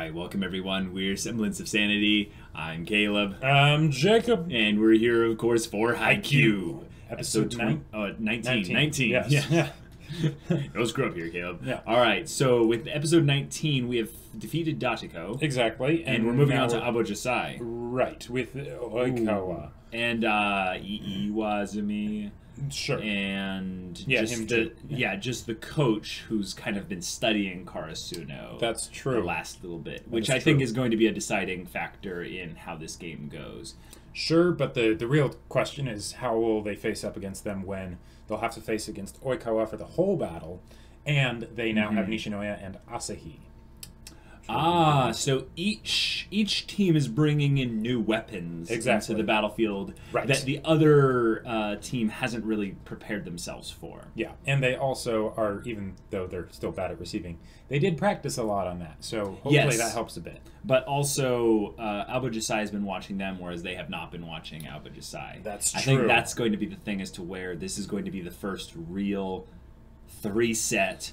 Alright, welcome everyone. We're Semblance of Sanity. I'm Caleb. I'm Jacob. And we're here, of course, for Haikyuu. Episode 19. Yes. Yeah. Don't screw up here, Caleb. Yeah. Alright, so with episode 19, we have defeated Dachiko. Exactly. And we're moving on to Johsai. Right, with Oikawa. And Iwazumi. Sure. And yeah, just just the coach who's kind of been studying Karasuno. That's true. The last little bit, which I think is going to be a deciding factor in how this game goes. Sure, but the real question is how will they face up against them when they'll have to face against Oikawa for the whole battle, and they now have Nishinoya and Asahi. So each team is bringing in new weapons into the battlefield that the other team hasn't really prepared themselves for. Yeah, and they also are, even though they're still bad at receiving, they did practice a lot on that, so hopefully that helps a bit. But also, Aoba Johsai has been watching them, whereas they have not been watching Aoba Johsai. That's true. I think that's going to be the thing as to where this is going to be the first real 3-set,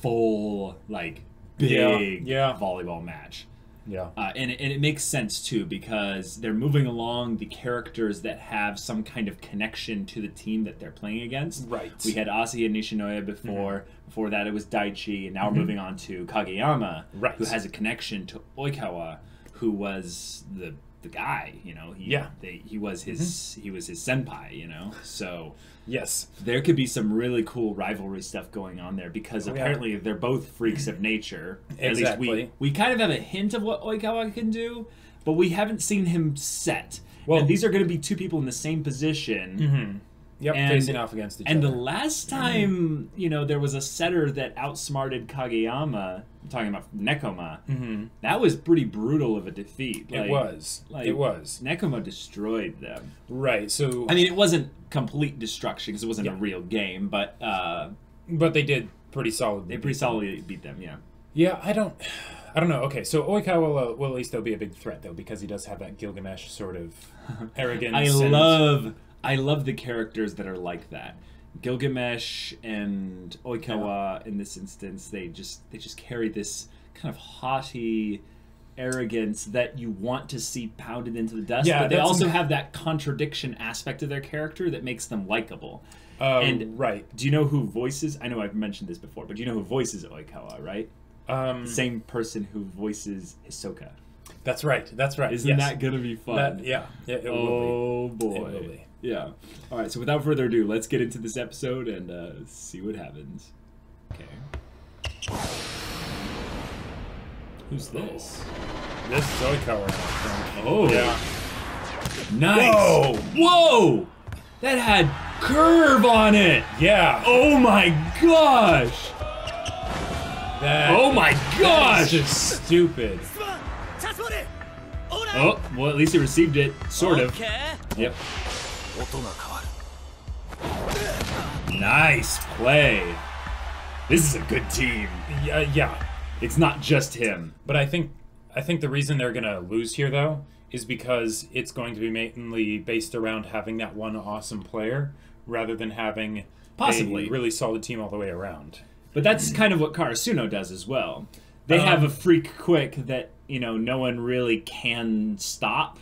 full, like, big volleyball match. Yeah. And it makes sense, too, because they're moving along the characters that have some kind of connection to the team that they're playing against. Right. We had Asahi and Nishinoya before. Before that, it was Daichi, and now we're moving on to Kageyama, who has a connection to Oikawa, who was the guy, you know. He was his senpai, you know. So yes, there could be some really cool rivalry stuff going on there because apparently they're both freaks of nature. Exactly. At least we kind of have a hint of what Oikawa can do, but we haven't seen him set. Well, and these are going to be two people in the same position. Yep, facing off against each other. And the last time, you know, there was a setter that outsmarted Kageyama, I'm talking about Nekoma, that was pretty brutal of a defeat. It was. Nekoma destroyed them. Right, so... I mean, it wasn't complete destruction, because it wasn't a real game, but they did pretty solidly. They pretty solidly beat them, yeah. Yeah, I don't know. Okay, so Oikawa will at least be a big threat, though, because he does have that Gilgamesh sort of arrogance. I love the characters that are like that. Gilgamesh and Oikawa in this instance, they just carry this kind of haughty arrogance that you want to see pounded into the dust, but they also have that contradiction aspect of their character that makes them likable. Do you know who voices? I know I've mentioned this before, but do you know who voices Oikawa, right? The same person who voices Hisoka. That's right. Isn't that gonna be fun? It will be. Oh boy. It will be. Yeah. All right. So without further ado, let's get into this episode and see what happens. Okay. Who's this? This is Oikawa. Oh. Yeah. Nice. Whoa! That had curve on it. Yeah. Oh my gosh. That's just stupid. Oh, well, at least he received it, sort of. Yep. Nice play. This is a good team. Yeah. It's not just him. But I think the reason they're gonna lose here, though, is because it's going to be mainly based around having that one awesome player, rather than having a really solid team all the way around. But that's kind of what Karasuno does as well. They have a freak quick that, you know, no one really can stop.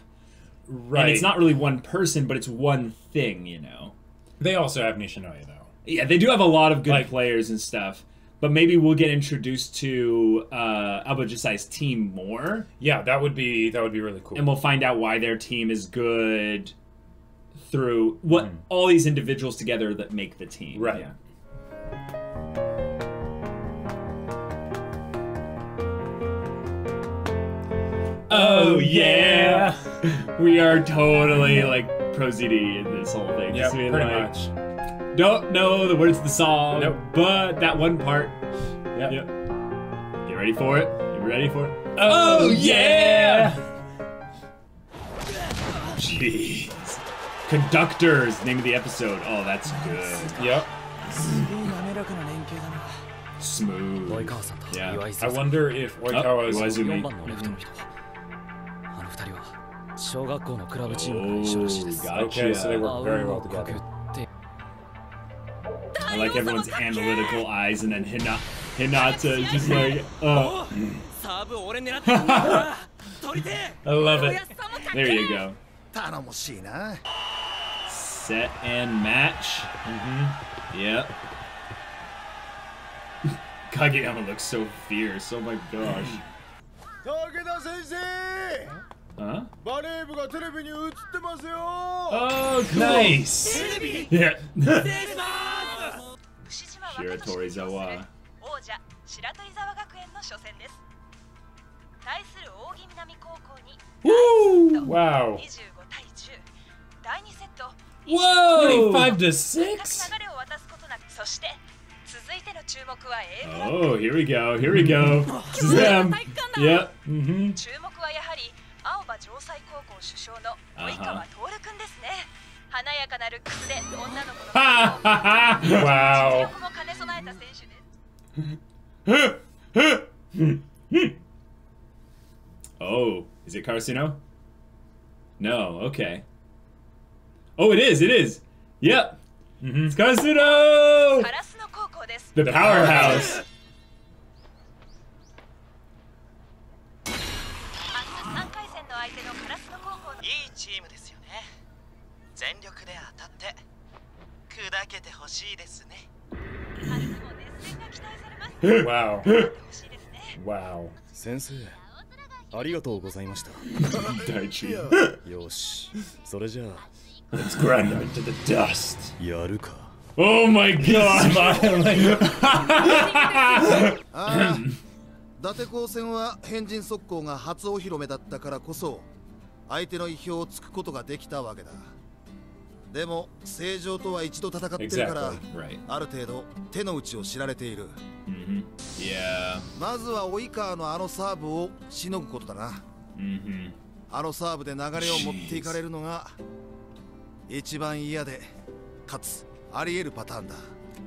Right. And it's not really one person, but it's one thing, you know. They also have Nishinoya, though. Yeah, they do have a lot of good players and stuff. But maybe we'll get introduced to Aoba Johsai's team more. Yeah, that would be really cool. And we'll find out why their team is good through what all these individuals together that make the team. Right. Yeah. Oh yeah! We are totally like pro-ZD in this whole thing. Yeah, pretty much. Don't know the words of the song, but that one part. Yep. Get ready for it. You ready for it? Oh yeah! Jeez. Conductors, name of the episode. Oh, that's good. Yep. Smooth. Yeah. I wonder if Oikawa's... Gotcha. Okay, so they work very well together. I like everyone's analytical eyes, and then Hina Hinata is just like, I love it. There you go. Set and match. Yep. Kageyama looks so fierce. Oh my gosh. Huh? Oh, cool. Nice. Yeah. Shiratorizawa. Woo! Wow. Whoa! 25-6? Oh, here we go. Here we go. This is them. Yep. Wow. Oh, is it Karasuno? No, okay. Oh, it is, it is. Yep. It's Karasuno! The powerhouse. Wow. Wow. Sensei, ありがとうございました。Daichi. よし、それじゃあ Let's grind her into the dust. やるか。Oh my god! Smiling. 伊達高専は変人速攻が初お披露目だったからこそ相手の意表をつくことができたわけだ。でも正常とは一度戦ってるから、 Right. ある程度手の内を知られている。Yeah. まずは及川のあのサーブをしのぐことだな。あのサーブで流れを持っていかれるのが一番嫌でかつあり得るパターンだ。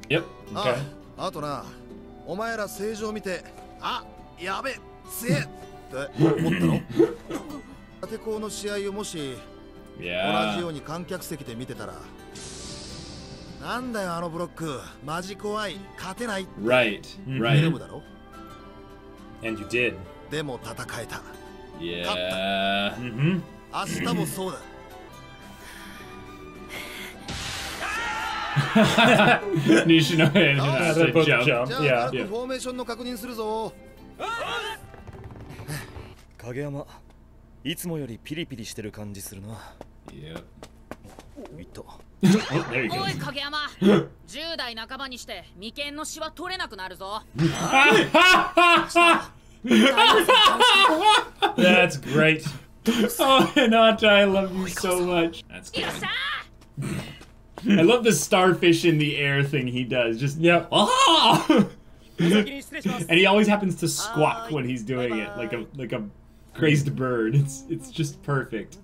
Yep. Okay. あとな、お前ら正常見て、あ、やべ、すげえって思ったの？伊達高の試合をもし同じように観客席で見てたら、なんだよあのブロック、マジ怖い、勝てない。Right. ゲ Right. ームだろ？ And you did. でも戦えた。 Yeah. 明日もそうだ。Nishinoya and Hinata both jump. じゃあ Yeah. 軽くフォーメーションの確認するぞ。影山、いつもよりピリピリしてる感じするな。Yep. いった。Oh, there you go. おい影山、10代半ばにして眉間のシワ取れなくなるぞ。 That's great. Oh, Hinata, I love you so much. That's good. I love the starfish in the air thing he does. Just ah! And he always happens to squawk when he's doing it, like a crazed bird. It's just perfect.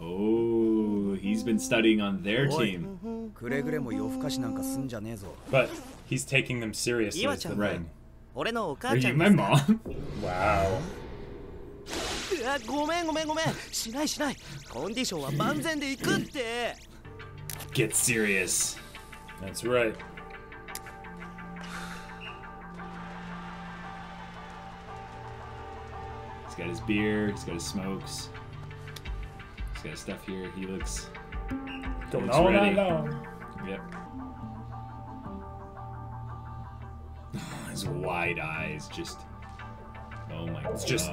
Oh, he's been studying on their team. くれぐれも夜更かしなんかすんじゃねえぞ。 But he's taking them seriously. is the Right. thing. 俺のお Are 母ちゃ you ん my mom? Wow. ごめんごめんごめん。しないしない。コンディションは万全で行くって。 Get serious. That's right. He's got his beer, he's got his smokes. He's got his stuff here. He looks Going looks all ready. night long. Yep. His wide eyes just. Oh my gosh. just-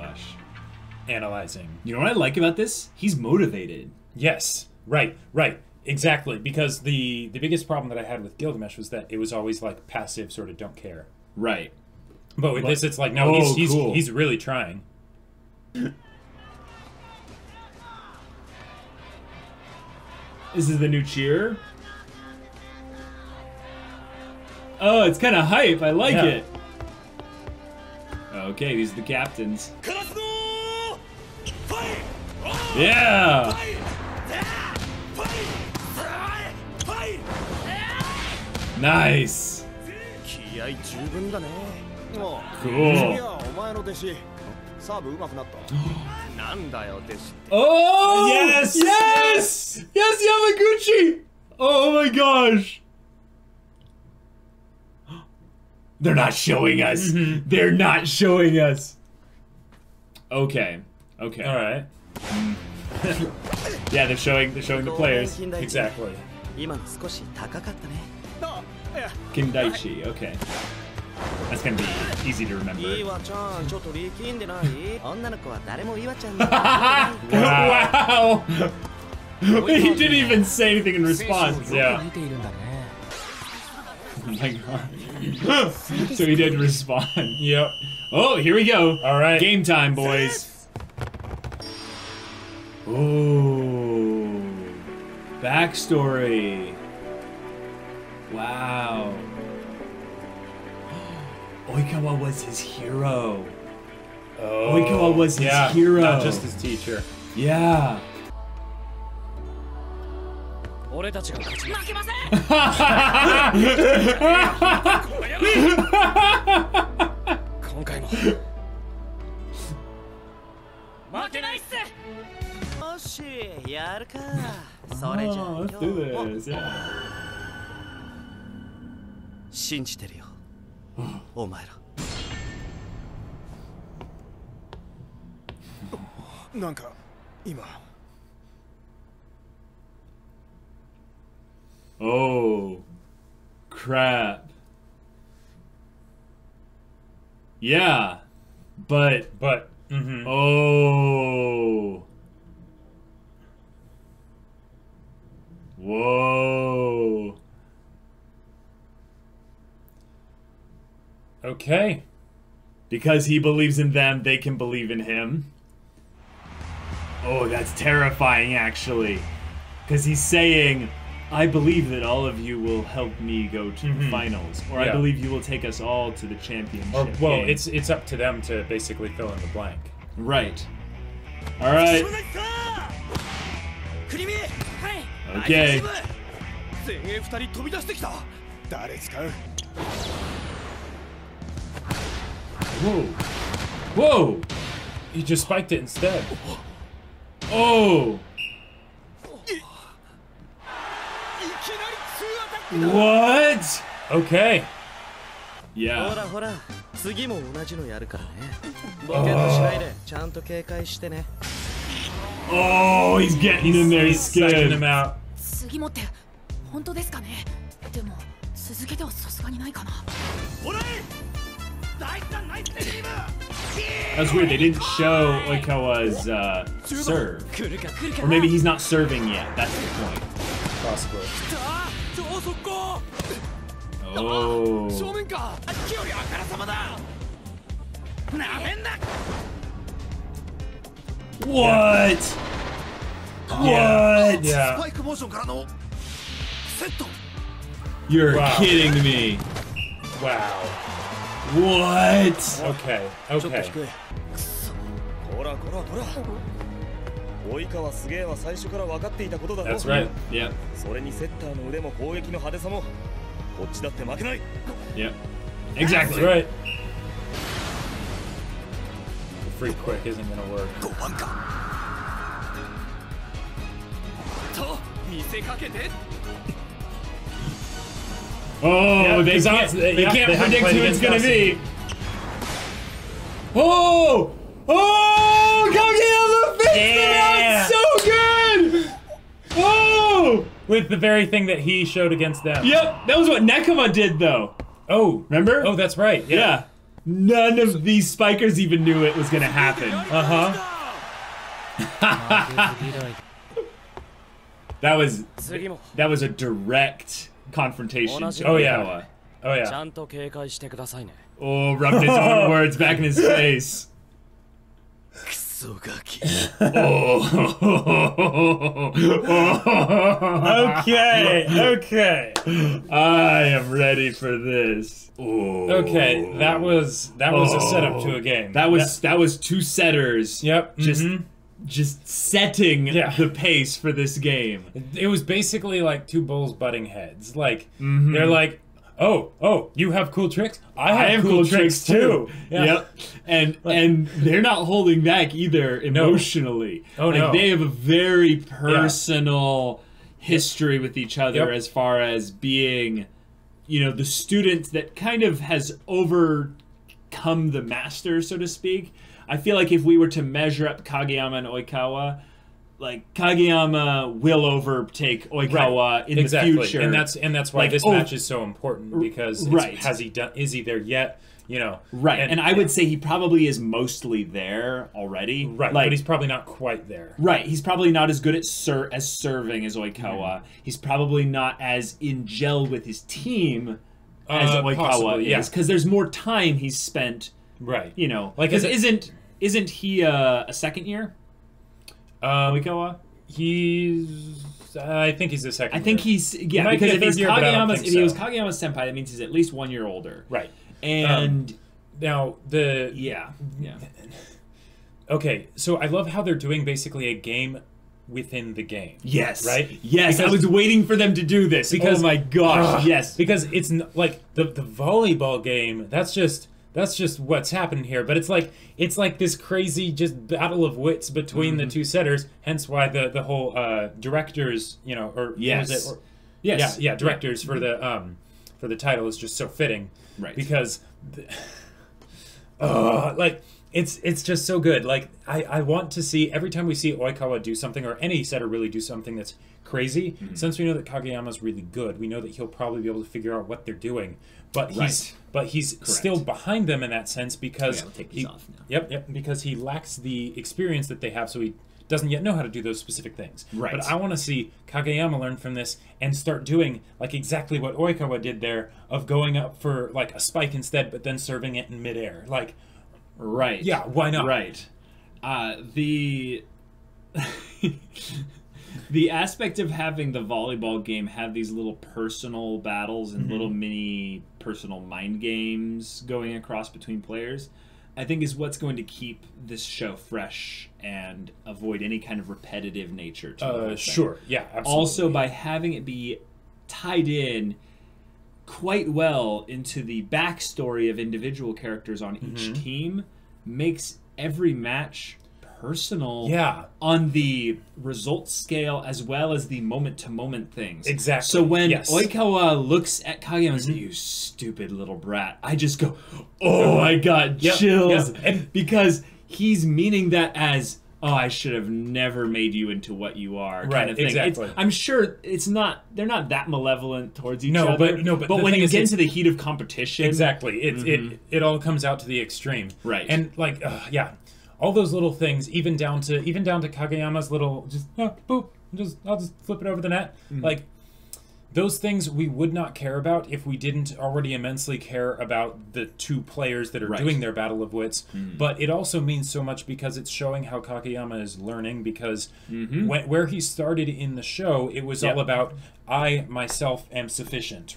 Analyzing. You know what I like about this? He's motivated. Yes. Right. Right. Exactly. Because the biggest problem that I had with Gilgamesh was that it was always like passive, sort of don't care. Right. But with this, it's like no, Oh, he's cool. he's really trying. This is the new cheer. Oh, it's kind of hype. I like Yeah. it. Okay, these are the captains. Yeah. Nice. 気合十分だね。もう。 Cool. お前の弟子。サーブ上手くなった。なんだよ弟子。 Oh Yes! Yes! Yes, Yamaguchi! Oh my gosh! They're not showing us. They're not showing us. Okay. Okay. All right. Yeah, they're showing the players. Exactly. 今の少し高かったね。 Kindaichi. Okay. That's gonna be easy to remember. いいわちゃん、ちょっと力んでない？女の子は誰もいわちゃんなんて。 Wow. He didn't even say anything in response. Yeah. Oh my god. So he did respond. Yep. Oh, here we go. All right. Game time, boys. Oh. Backstory. Wow. Oikawa was his hero. Oh, Oikawa was his hero. Not just his teacher. Yeah. 俺たちが勝ちます。負けません。今回も。負けないっす。よし、やるか。それじゃあ Let's do this. Yeah. 信じてるよ。お前ら。なんか今 Oh, crap. Yeah, but oh, whoa. Okay. Because he believes in them, they can believe in him. Oh, that's terrifying, actually. Because he's saying, I believe that all of you will help me go to the finals, or I believe you will take us all to the championship. Or, well, game. it's up to them to basically fill in the blank. Right. All right. Okay. 前衛2人飛び出してきた。誰使う？ Whoa. Whoa. He just spiked it instead. Oh. What? Okay. ほ Yeah. らほら、次も同じのやるからね。ボケっとしないで、ちゃんと警戒してね。 Oh, he's getting in there. He's psyching him Scared. out. 次もって本当ですかね。でも続けてはさすがにないかな。 That's weird. They didn't show Oikawa's serve, or maybe he's not serving yet. That's the point. Possibly. Oh. What? What? Yeah. スパイクモーションからのセット。 You're Wow. kidding me. Wow. What? Okay. ちょっと Okay. 低い。くそ。ほらほらほら。及川すげえは最初から分かっていたことだろ。 That's right. Yep. それにセッターの腕も攻撃の派手さもこっちだって負けない。 Yep. That's Exactly. right. The free quick isn't gonna work. 5番か。と見せかけて。 Oh, Yeah, they 'cause can't, they- they yeah, can't they haven't predict played who it's against gonna be. Oh! Oh! Counting on the face! Yeah. So good! Oh! With the very thing that he showed against them. Yep, that was what Nekama did, though. Oh, Remember? Oh, that's right. Yeah. None of these spikers even knew it was gonna happen. Uh-huh. That was 次も that was a direct confrontation to Oh, yeah. Oikawa. Oh, ち yeah. ゃんと警戒してくださいね。 Oh, rubbed his own words back in his face. クソガキ。 Oh. Okay, okay. I am ready for this. Oh. Okay, that was a setup to a game. That was two setters. Yep. Just setting the pace for this game. It was basically like two bulls butting heads. Like they're like, oh, you have cool tricks. I have cool tricks too. Yeah. Yep. And they're not holding back either emotionally. Oh, like, no. they have a very personal history with each other as far as being you know, the student that kind of has overcome the master, so to speak. I feel like if we were to measure up Kageyama and Oikawa, like Kageyama will overtake Oikawa in the future, and that's why this match is so important, because is he there yet? You know, and I would say he probably is mostly there already, like, but he's probably not quite there. He's probably not as good at serving as Oikawa. He's probably not as in gel with his team as Oikawa is, because there's more time he's spent. You know, like, isn't he a second year? Oikawa? I think he's a second. I think he's because if he's Kageyama's, if he was Kageyama's senpai, that means he's at least 1 year older. And now okay, so I love how they're doing basically a game within the game. Yes. Because I was waiting for them to do this. Because, oh my gosh, yes. Because it's like the volleyball game. That's just what's happening here. But it's like this crazy just battle of wits between the two setters. Hence why the whole directors, you know, or directors for the title is just so fitting. Because like it's just so good. Like I want to see, every time we see Oikawa do something, or any setter really do something that's crazy, since we know that Kageyama's really good, we know that he'll probably be able to figure out what they're doing. But he's still behind them in that sense, because because he lacks the experience that they have, so he doesn't yet know how to do those specific things. But I want to see Kageyama learn from this and start doing like exactly what Oikawa did there, of going up for like a spike instead, but then serving it in midair. Like, yeah, why not? The the aspect of having the volleyball game have these little personal battles and little mini personal mind games going across between players, I think is what's going to keep this show fresh and avoid any kind of repetitive nature to the whole thing. Sure, yeah, absolutely. Also, by having it be tied in quite well into the backstory of individual characters on each team, makes every match personal on the results scale as well as the moment-to-moment things. Exactly. So when Oikawa looks at Kageyama and says, "You stupid little brat," I just go, "Oh, I got chills." And because he's meaning that as, "Oh, I should have never made you into what you are," kind of thing. Exactly. I'm sure they're not that malevolent towards each other. But when you get into the heat of competition, it all comes out to the extreme. And like, all those little things, even down to Kageyama's little boop, I'll just flip it over the net. Like, those things we would not care about if we didn't already immensely care about the two players that are doing their battle of wits. But it also means so much because it's showing how Kageyama is learning, because where he started in the show, it was all about, I myself am sufficient,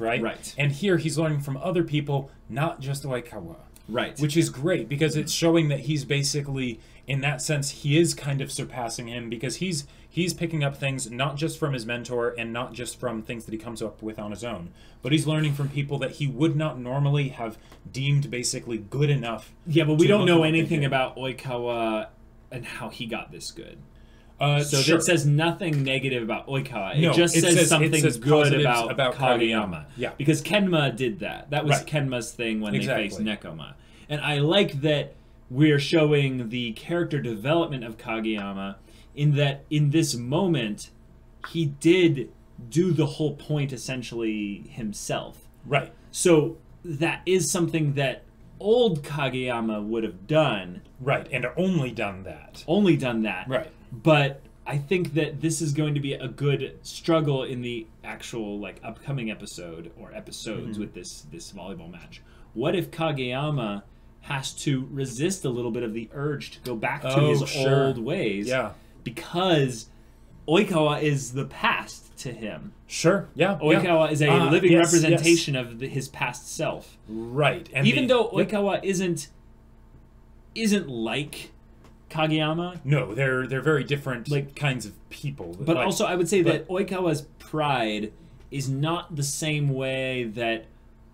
and here he's learning from other people, not just Oikawa. Which is great, because it's showing that he's basically, in that sense, he is kind of surpassing him, because he's picking up things not just from his mentor and not just from things that he comes up with on his own, but he's learning from people that he would not normally have deemed basically good enough. Yeah, but we don't know anything about Oikawa and how he got this good. So it says nothing negative about Oikawa. It just says something good about Kageyama. Yeah. Because Kenma did that. That was Kenma's thing when they faced Nekoma. And I like that we're showing the character development of Kageyama, in that in this moment, he did do the whole point essentially himself. So that is something that old Kageyama would have done. And only done that. But I think that this is going to be a good struggle in the actual like upcoming episode or episodes with this volleyball match. What if Kageyama has to resist a little bit of the urge to go back to his old ways? Because Oikawa is the past to him. Oikawa is a living representation of his past self. And even though Oikawa isn't like Kageyama. No, they're very different kinds of people. But also I would say that Oikawa's pride is not the same way that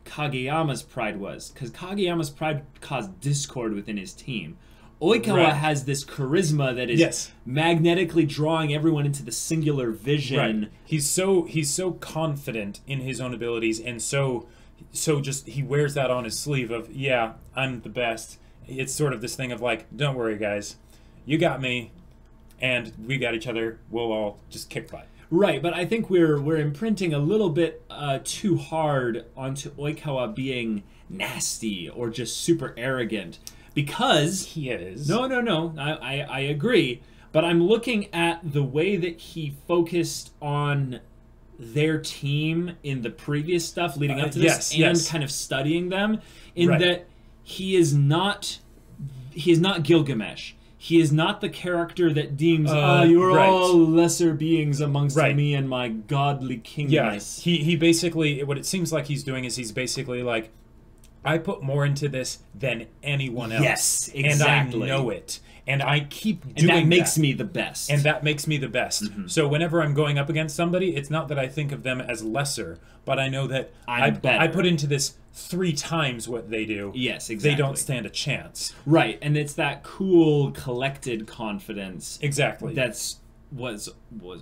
Kageyama's pride was. Because Kageyama's pride caused discord within his team. Oikawa has this charisma that is magnetically drawing everyone into the singular vision. He's so confident in his own abilities, and so so just he wears that on his sleeve of, yeah, I'm the best. It's sort of this thing of like, don't worry, guys, you got me, and we got each other. We'll all just kick butt. Right, but I think we're imprinting a little bit too hard onto Oikawa being nasty or just super arrogant, because he is. No, I agree, but I'm looking at the way that he focused on their team in the previous stuff leading up to this, and kind of studying them, in that he is not Gilgamesh. He is not the character that deems, you're all lesser beings amongst me and my godly kingness. Yeah, he basically, what it seems like he's doing is he's basically like, I put more into this than anyone else. Yes, exactly. And I know it. And I keep doing that. And that makes me the best. And that makes me the best. So whenever I'm going up against somebody, it's not that I think of them as lesser, but I know that I put into this 3 times what they do. Yes, exactly. They don't stand a chance. Right, and it's that cool, collected confidence. Exactly. That's was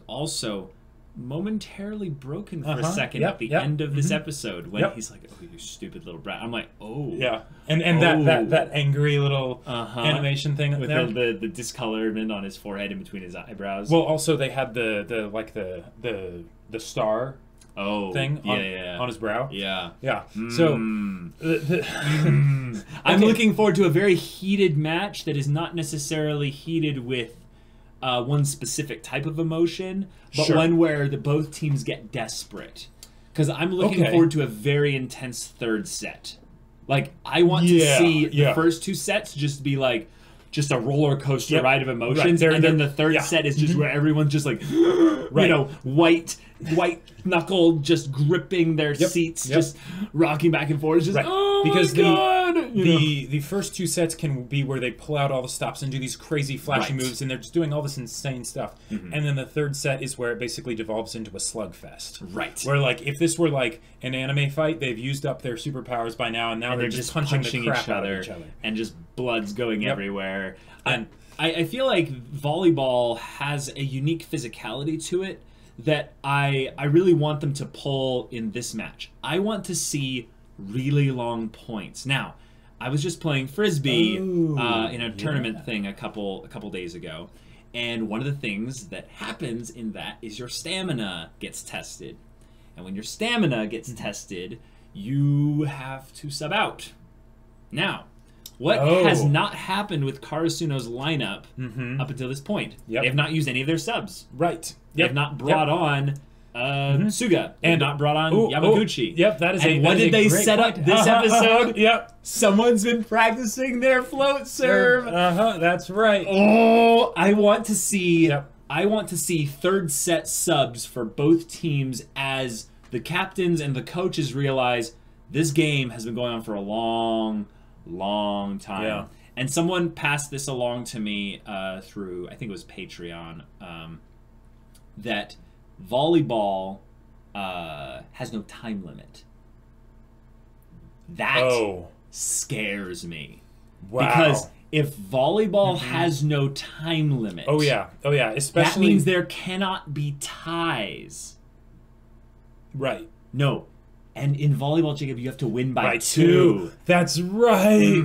also momentarily broken for a second at the end of this episode when he's like, "Oh, you stupid little brat." I'm like, "Oh." Yeah. And that angry little animation thing with the discolorment on his forehead in between his eyebrows. Well, also they had the star thing on his brow. Yeah. Yeah. So I'm looking forward to a very heated match that is not necessarily heated with one specific type of emotion, but one where both teams get desperate. Because I'm looking forward to a very intense third set. Like, I want to see the first 2 sets just be like, just a roller coaster ride of emotions, and then the third set is just where everyone's just like, you know, white knuckled, just gripping their seats, just rocking back and forth. It's just, because my God! The first 2 sets can be where they pull out all the stops and do these crazy flashy moves, and they're just doing all this insane stuff. And then the third set is where it basically devolves into a slugfest. Right. Where, like, if this were like an anime fight, they've used up their superpowers by now, and now they're just punching the crap out of each other. And just blood's going everywhere. And I feel like volleyball has a unique physicality to it that I really want them to pull in this match. I want to see really long points. Now, I was just playing Frisbee in a tournament thing a couple days ago, and one of the things that happens in that is your stamina gets tested. And when your stamina gets tested, you have to sub out. Now, what has not happened with Karasuno's lineup up until this point? They have not used any of their subs. Right. They have not brought on Suga, and not brought on Yamaguchi. That is. And what did they set up this episode? Someone's been practicing their float serve. That's right. Oh, I want to see. I want to see third set subs for both teams as the captains and the coaches realize this game has been going on for a long time. And someone passed this along to me through, I think it was Patreon, that volleyball has no time limit. That scares me. Wow. Because if volleyball has no especially that means there cannot be ties. Right. No. And in volleyball, Jacob, you have to win by 2. That's right.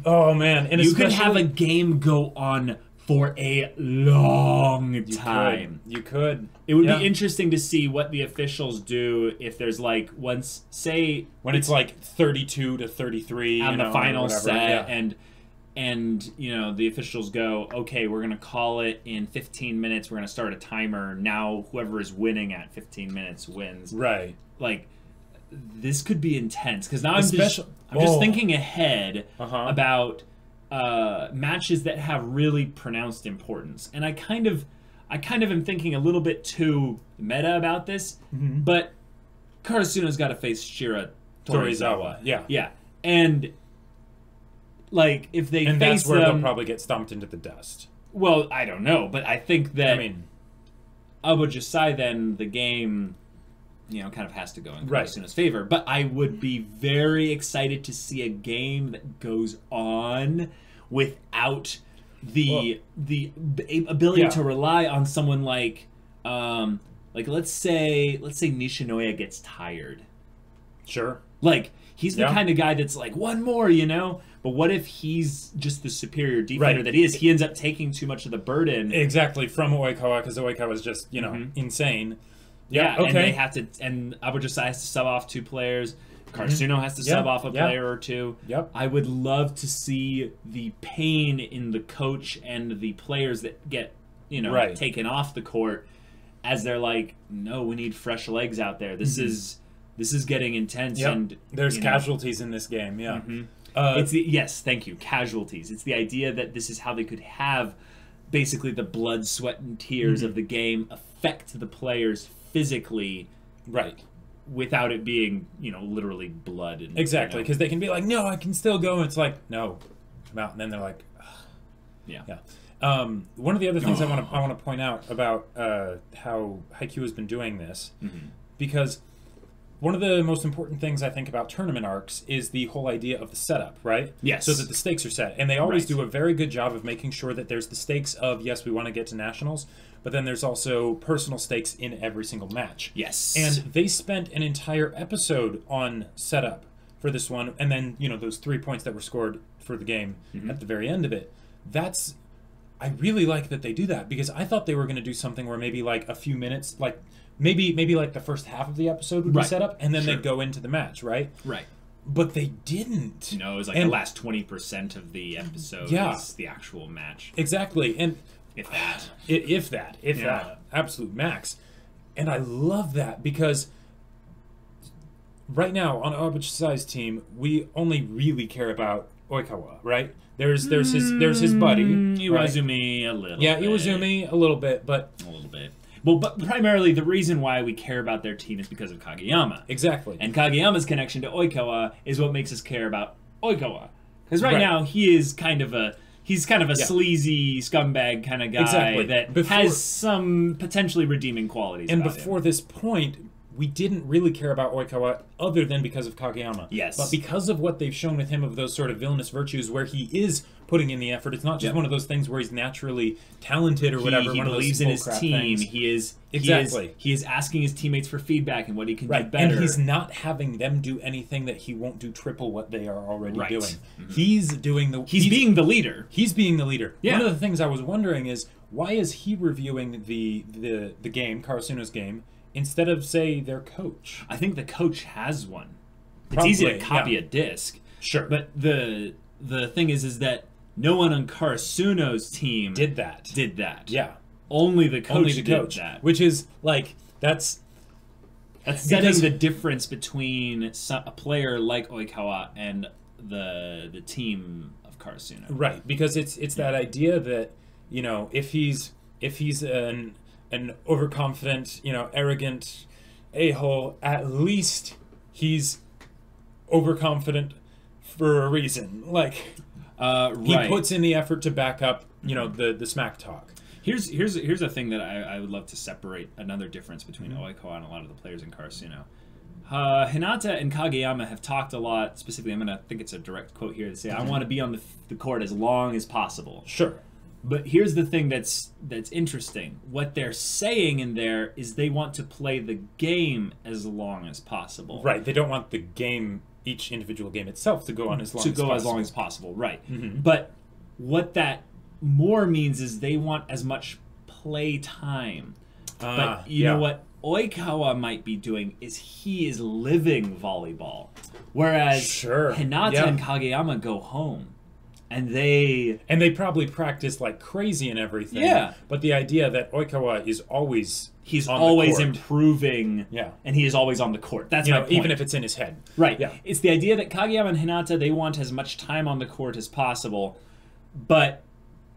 Oh, man. And you could have a game go on for a long time. You could. It would be interesting to see what the officials do if there's like once, say, when it's like 32 to 33 on the final set, and you know the officials go, okay, we're gonna call it in 15 minutes. We're gonna start a timer. Now whoever is winning at 15 minutes wins. Right. Like, this could be intense because now I'm just thinking ahead about matches that have really pronounced importance, and I kind of am thinking a little bit too meta about this, but Karasuno's got to face Shira Torizawa. Yeah, and like if they face that's where them, they'll probably get stomped into the dust. Well, I don't know, but I think that Aoba Johsai, then the game, you know, kind of has to go in Karasuno's favor. But I would be very excited to see a game that goes on without the ability to rely on someone like let's say Nishinoya gets tired. Sure. Like, he's the kind of guy that's like, one more, you know? But what if he's just the superior defender that he is? He ends up taking too much of the burden. Exactly, from Oikawa, because Oikawa is just, you know, insane. Yeah, okay. And they have to, and Johsai has to sub off 2 players. Karasuno has to sub off a player or 2. Yep. I would love to see the pain in the coach and the players that get, you know, taken off the court as they're like, no, we need fresh legs out there. This is getting intense. And there's casualties in this game. Yeah. It's yes, thank you. Casualties. It's the idea that this is how they could have basically the blood, sweat, and tears of the game affect the players physically, without it being, you know, literally blood. And, exactly, because they can be like, no, I can still go. And it's like, no, come out. And then they're like, ugh. One of the other things I want to point out about how Haikyuu has been doing this, because one of the most important things I think about tournament arcs is the whole idea of the setup, right? Yes. So that the stakes are set. And they always do a very good job of making sure that there's the stakes of, yes, we want to get to nationals, but then there's also personal stakes in every single match. Yes. And they spent an entire episode on setup for this one, and then, you know, those 3 points that were scored for the game at the very end of it. I really like that they do that, because I thought they were going to do something where maybe like a few minutes, like maybe like the first half of the episode would be set up, and then they'd go into the match, right? Right. But they didn't. No, it was like the last 20% of the episode is the actual match. Exactly. And if that. If that. Absolute max. And I love that, because right now on Johsai's team, we only really care about Oikawa, right? There's his buddy. Iwazumi a little bit. Yeah, Iwazumi a little bit, but... A little bit. Well, but primarily the reason why we care about their team is because of Kageyama. Exactly. And Kageyama's connection to Oikawa is what makes us care about Oikawa. Because right now, he is kind of a... He's kind of a sleazy scumbag kind of guy that has some potentially redeeming qualities. And before this point, we didn't really care about Oikawa other than because of Kageyama. Yes. But because of what they've shown with him of those sort of villainous virtues where he is putting in the effort, it's not just one of those things where he's naturally talented or whatever. He believes in his team. He is asking his teammates for feedback and what he can do better. And he's not having them do anything that he won't do triple what they are already doing. He's being the leader. He's being the leader. Yeah. One of the things I was wondering is, why is he reviewing the game, Karasuno's game, instead of, say, their coach? I think the coach has one. It's easy to copy a disc. Sure. But the thing is that no one on Karasuno's team did that. Yeah. Only the coach did that. Which is, like, that's setting the difference between a player like Oikawa and the team of Karasuno. Right, because it's that idea that, you know, if he's an overconfident, you know, arrogant a-hole, at least he's overconfident for a reason. Like, he puts in the effort to back up, you know, the smack talk. Here's a thing that I would love to separate, another difference between Oikawa and a lot of the players in Karasuno. Hinata and Kageyama have talked a lot, specifically, I think it's a direct quote here, to say, I want to be on the court as long as possible. Sure. But here's the thing that's interesting. What they're saying in there is they want to play the game as long as possible. Right. They don't want the game, each individual game itself, to go on as long as possible. As long as possible, right. But what that more means is they want as much play time. But you know what Oikawa might be doing is he is living volleyball. Whereas Hinata and Kageyama go home. And they probably practice like crazy and everything. Yeah. But the idea that Oikawa is always improving. Yeah. And he is always on the court. That's my point. Even if it's in his head. Right. Yeah. It's the idea that Kageyama and Hinata, they want as much time on the court as possible, but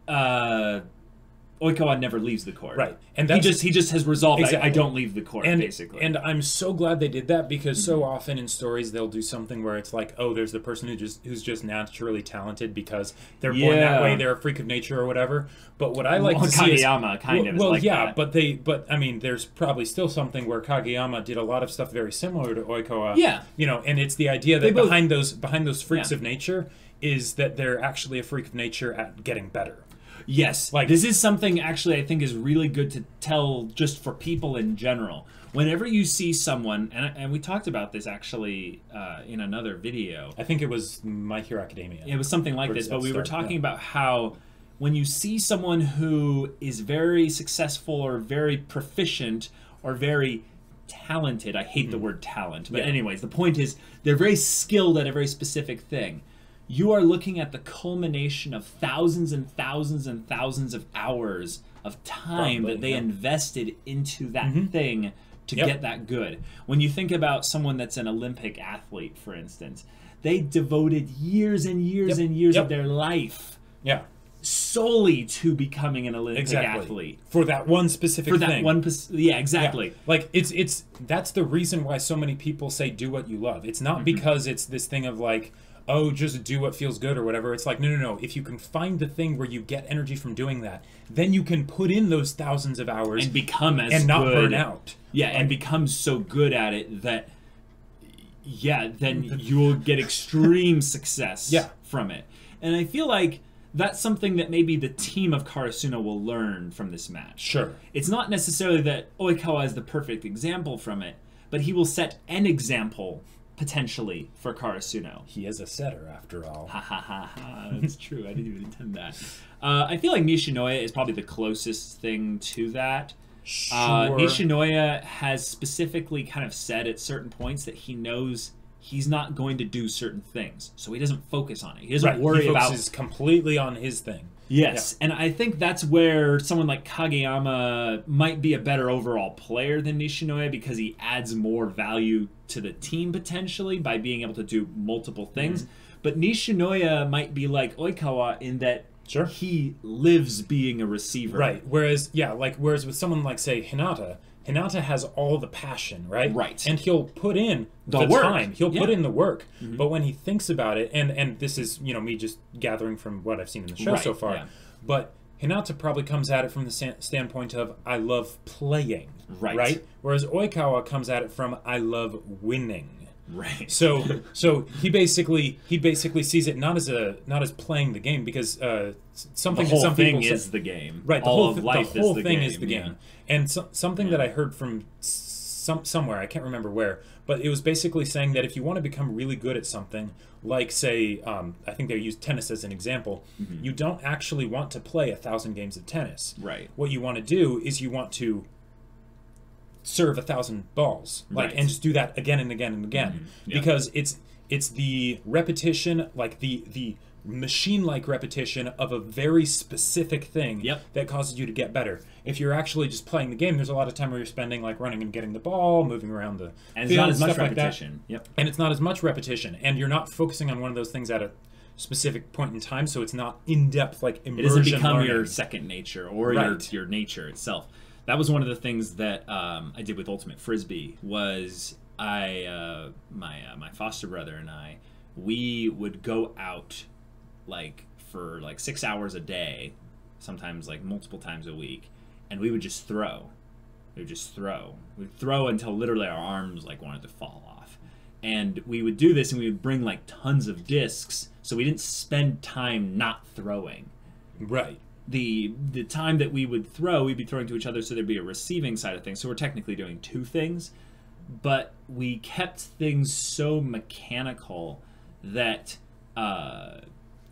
Oikawa never leaves the court. Right. And he just has resolved, I don't leave the court, basically. And I'm so glad they did that, because so often in stories they'll do something where it's like, oh, there's the person who's just naturally talented because they're born that way, they're a freak of nature or whatever. But what I like to see is Kageyama kind of is like that. but I mean, there's probably still something where Kageyama did a lot of stuff very similar to Oikawa. Yeah. You know, and it's the idea that behind those freaks of nature is that they're actually a freak of nature at getting better. Yes, Like, this is something actually I think is really good to tell just for people in general. Whenever you see someone, and we talked about this actually in another video. I think it was My Hero Academia. It was something like this, but we were talking about how when you see someone who is very successful or very proficient or very talented, I hate the word talent, but anyways, the point is they're very skilled at a very specific thing. You are looking at the culmination of thousands and thousands and thousands of hours of time that they invested into that thing to get that good. When you think about someone that's an Olympic athlete, for instance, they devoted years and years and years of their life solely to becoming an Olympic athlete. For that one specific thing. For that one, exactly. Yeah. Like, that's the reason why so many people say do what you love. It's not because it's this thing of like, oh, just do what feels good or whatever. It's like, no. If you can find the thing where you get energy from doing that, then you can put in those thousands of hours and become as and not good. burn out. Yeah, and become so good at it that, then you will get extreme success from it. And I feel like that's something that maybe the team of Karasuno will learn from this match. Sure. It's not necessarily that Oikawa is the perfect example from it, but he will set an example potentially for Karasuno. He is a setter, after all. Ha ha ha ha. That's true. I didn't even intend that. I feel like Nishinoya is probably the closest thing to that. Sure. Nishinoya has specifically kind of said at certain points that he knows he's not going to do certain things, so he doesn't focus on it. He doesn't worry about. He focuses completely on his thing. Yes, and I think that's where someone like Kageyama might be a better overall player than Nishinoya because he adds more value to the team potentially by being able to do multiple things. But Nishinoya might be like Oikawa in that he lives being a receiver. Right, whereas with someone like, say, Hinata has all the passion, right? Right. And he'll put in the work. time. He'll put in the work. But when he thinks about it, and this is, me just gathering from what I've seen in the show so far, but Hinata probably comes at it from the standpoint of, I love playing. Right? Whereas Oikawa comes at it from, I love winning. Right. So he basically sees it not as playing the game, because something the whole some thing people is the game. Right. The All whole of life the whole is the thing game. is the game. And something that I heard from somewhere, I can't remember where, but it was basically saying that if you want to become really good at something, like, say, I think they used tennis as an example, you don't actually want to play 1,000 games of tennis. Right. What you want to do is you want to serve 1,000 balls, and just do that again and again and again, because it's the repetition, like the machine-like repetition of a very specific thing that causes you to get better. If you're actually just playing the game, there's a lot of time where you're spending like running and getting the ball, moving around the and field, it's not as much stuff repetition. Like that. And it's not as much repetition, and you're not focusing on one of those things at a specific point in time, so it's not in-depth like immersion. It doesn't become learning. Your second nature or your nature itself. That was one of the things that I did with Ultimate Frisbee. Was my foster brother and I, we would go out for 6 hours a day, sometimes multiple times a week, and we would just throw. We'd throw until literally our arms wanted to fall off. And we would do this, and we would bring tons of discs, so we didn't spend time not throwing. Right. The time that we would throw, we'd be throwing to each other, so there'd be a receiving side of things. So we're technically doing two things, but we kept things so mechanical that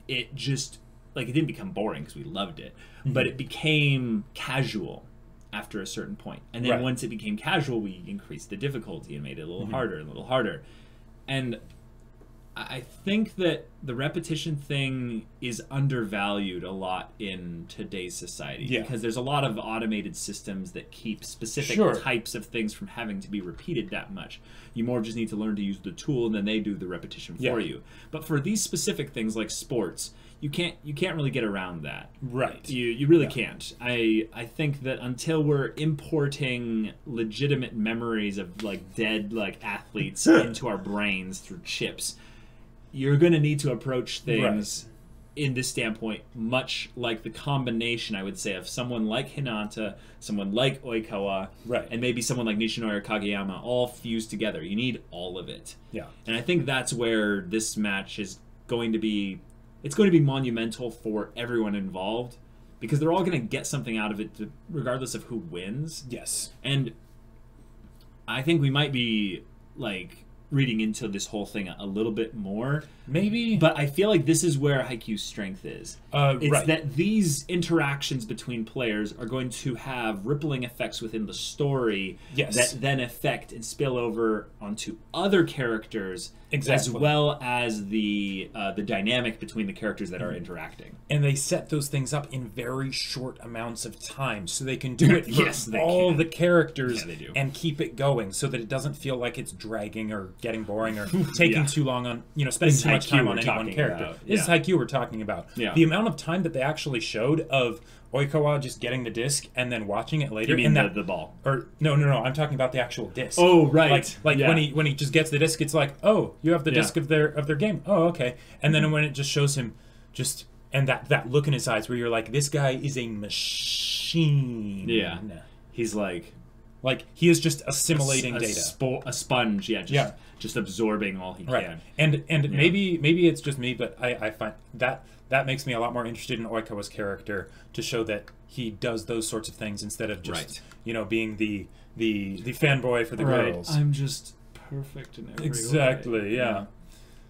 it just it didn't become boring because we loved it, but it became casual after a certain point. And then once it became casual, we increased the difficulty and made it a little harder and a little harder. And I think that the repetition thing is undervalued a lot in today's society because there's a lot of automated systems that keep specific types of things from having to be repeated that much. You more just need to learn to use the tool, and then they do the repetition for you. But for these specific things like sports, you can't really get around that. Right. You really can't. I think that until we're importing legitimate memories of dead athletes into our brains through chips, you're going to need to approach things in this standpoint much like the combination, I would say, of someone like Hinata, someone like Oikawa, and maybe someone like Nishinoya or Kageyama, all fused together. You need all of it. Yeah. And I think that's where this match is going to be. It's going to be monumental for everyone involved, because they're all going to get something out of it, regardless of who wins. Yes. And I think we might be like reading into this whole thing a little bit more. Maybe. But I feel like this is where Haikyuu's strength is. It's right. that these interactions between players are going to have rippling effects within the story that then affect and spill over onto other characters, as well as the dynamic between the characters that are interacting. And they set those things up in very short amounts of time, so they can do it for all the characters and keep it going, so that it doesn't feel like it's dragging or getting boring or taking too long on, spending too much time on any one character. This is Haikyuu we're talking about. Yeah. The amount of time that they actually showed of Oikawa just getting the disc and then watching it later. You mean the ball? Or no, I'm talking about the actual disc. Oh, right. Like when he just gets the disc, it's like, oh, you have the disc of their game. Oh, okay. And then when it just shows him and that look in his eyes where you're like, this guy is a machine. Yeah. He's like he is just assimilating data. A sponge, just absorbing all he can. And maybe it's just me, but I find that makes me a lot more interested in Oikawa's character, to show that he does those sorts of things instead of just being the fanboy for the girls. I'm just perfect in every way. Exactly, yeah.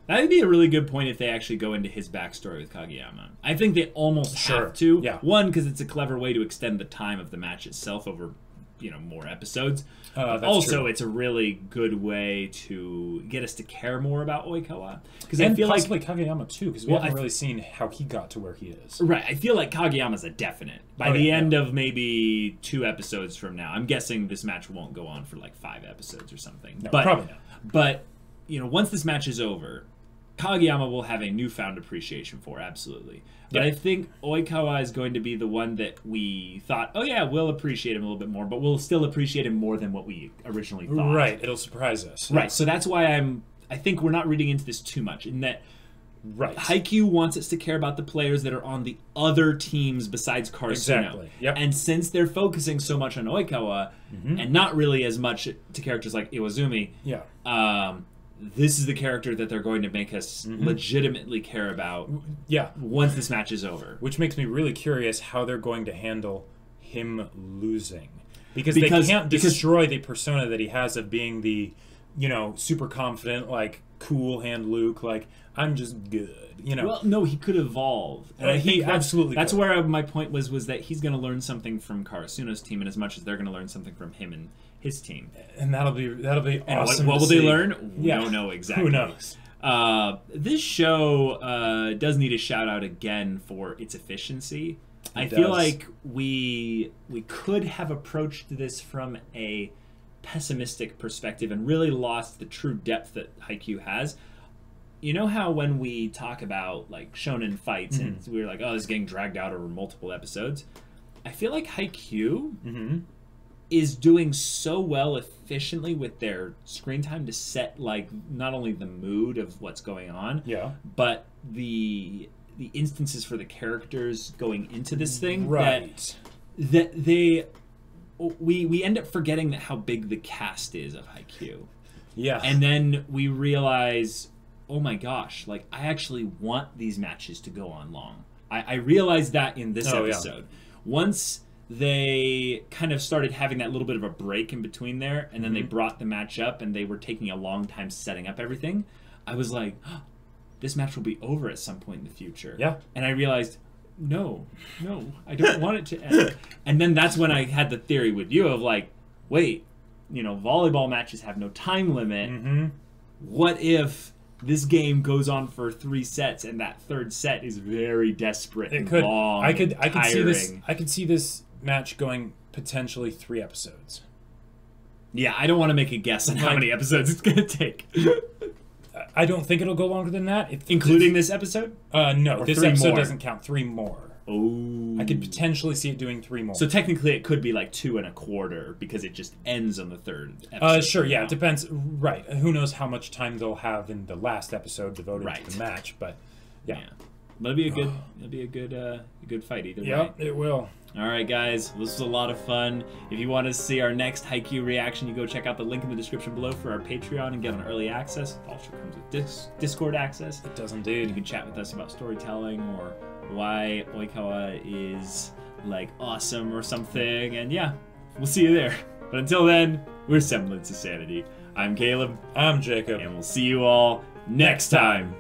That would be a really good point if they actually go into his backstory with Kageyama. I think they almost have to. Yeah. One, because it's a clever way to extend the time of the match itself over more episodes. Also, true. It's a really good way to get us to care more about Oikawa. Because I feel possibly like Kageyama too, because we haven't really seen how he got to where he is. Right. I feel like Kageyama's a definite. By the end of maybe 2 episodes from now, I'm guessing this match won't go on for like 5 episodes or something. No, probably not. But once this match is over, Kageyama will have a newfound appreciation for, absolutely. But I think Oikawa is going to be the one that we thought, we'll appreciate him a little bit more, but we'll still appreciate him more than what we originally thought. Right, it'll surprise us. Right, so that's why I think we're not reading into this too much, in that Haikyuu wants us to care about the players that are on the other teams besides Karasuno. Exactly. Yep. And since they're focusing so much on Oikawa, and not really as much to characters like Iwazumi, this is the character that they're going to make us legitimately care about once this match is over. Which makes me really curious how they're going to handle him losing. Because they can't destroy the persona that he has of being the, super confident, like, cool hand Luke, like, I'm just good, Well, no, he could evolve. And I think that's where my point was that he's going to learn something from Karasuno's team, and as much as they're going to learn something from him and his team. And that'll be awesome. What will they learn? We don't know exactly. Who knows? This show does need a shout out again for its efficiency. I feel like we could have approached this from a pessimistic perspective and really lost the true depth that Haikyuu has. You know how when we talk about like shonen fights and we're like, oh, this is getting dragged out over multiple episodes? I feel like Haikyuu is doing so well efficiently with their screen time to set like not only the mood of what's going on, but the instances for the characters going into this thing, that we end up forgetting how big the cast is of Haikyuu. Yeah. And then we realize, oh my gosh, like I actually want these matches to go on long. I realized that in this episode. Once they kind of started having that little bit of a break in between there, and then they brought the match up and they were taking a long time setting up everything, I was like, oh, this match will be over at some point in the future. Yeah. And I realized, no, I don't want it to end. And then that's when I had the theory with you of like, wait, volleyball matches have no time limit. What if this game goes on for 3 sets and that third set is very desperate and long? I could see this match going potentially 3 episodes. Yeah, I don't want to make a guess on how many episodes it's going to take. I don't think it'll go longer than that. Including this episode? No, or this episode doesn't count. 3 more. Oh. I could potentially see it doing 3 more. So technically it could be like 2 1/4 because it just ends on the 3rd episode. Sure, yeah, it depends. Right. Who knows how much time they'll have in the last episode devoted to the match, but yeah. But it'll be a good fight either way. Yep, it will. All right, guys, this was a lot of fun. If you want to see our next Haikyuu reaction, you go check out the link in the description below for our Patreon and get on early access. It also comes with Discord access. It does indeed. You can chat with us about storytelling or why Oikawa is like awesome or something. And yeah, we'll see you there. But until then, we're Semblance of Sanity. I'm Caleb. I'm Jacob. And we'll see you all next time.